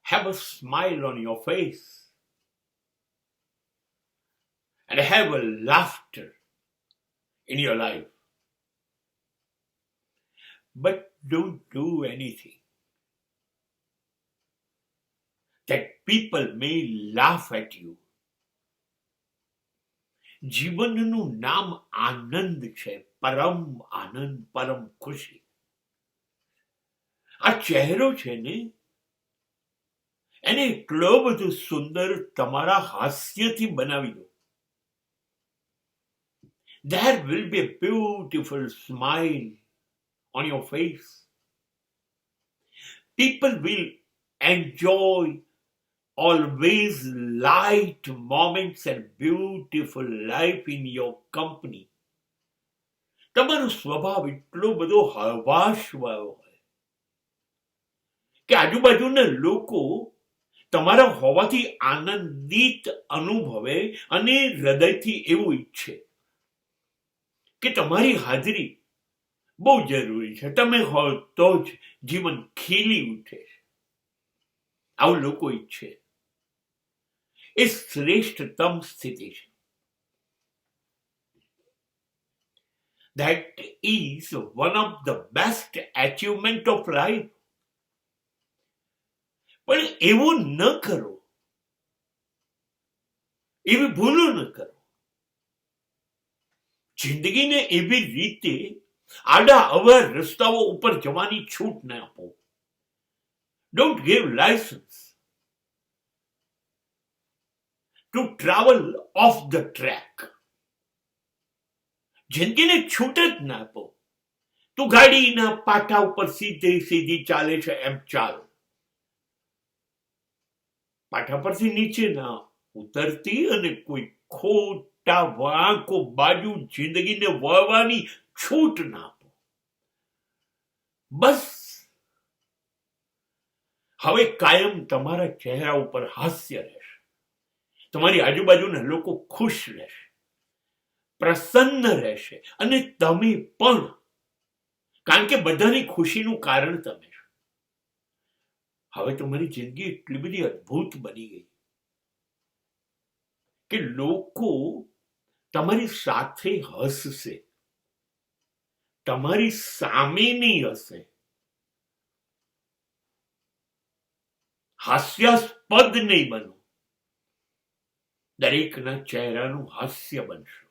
have a smile on your face, and have a laughter in your life. But don't do anything that people may laugh at you. જીવનનું નામ આનંદ છે, પરમ આનંદ, પરમ ખુશી. આ ચહેરો છે ને, એને એટલો બધો સુંદર તમારા હાસ્યથી બનાવી દો. There will be a beautiful smile on your face. People will enjoy always light moments and beautiful life in your company. તમારો સ્વભાવ એટલો બધો હળવાશવાળો હોય કે આજુબાજુના લોકો તમારા હોવાથી આનંદિત અનુભવે અને હૃદયથી એવું ઈચ્છે કે તમારી હાજરી બહુ જરૂરી છે. તમે હો તો જ જીવન ખીલી ઉઠે. આવું લોકો ઈચ્છે. એ શ્રેષ્ઠતમ સ્થિતિ છે. That is one of the best achievement of life. પણ એવું ન કરો, એવી ભૂલો ન કરો. જિંદગીને એવી રીતે આડા અવર રસ્તાઓ ઉપર જવાની છૂટ ન આપો. Don't give license to travel off the track. જિંદગીને છૂટ જ ના આપો. તું ગાડીના પાટા ઉપર સીધી ચાલે છે એમ ચાલ. પાટા પરથી નીચે ના ઉતરતી અને કોઈ ખોટા વાંકો બાજુ જિંદગીને વળવાની છૂટ ના આપો. બસ હવે કાયમ તમારા ચહેરા ઉપર હાસ્ય રહેશે. તમારી આજુબાજુના લોકો ખુશ રહેશે, પ્રસન્ન રહેશે, અને તમે પણ. કારણ કે બધાની ખુશીનું કારણ તમે છો. હવે તમારી જિંદગી એટલી બધી અદ્ભુત બની ગઈ કે લોકો તમારી સાથે હસશે, તમારી સામે નહીં હસે. હાસ્યાસ્પદ નહીં બનો. દરેકના ચહેરાનું હાસ્ય બનશે.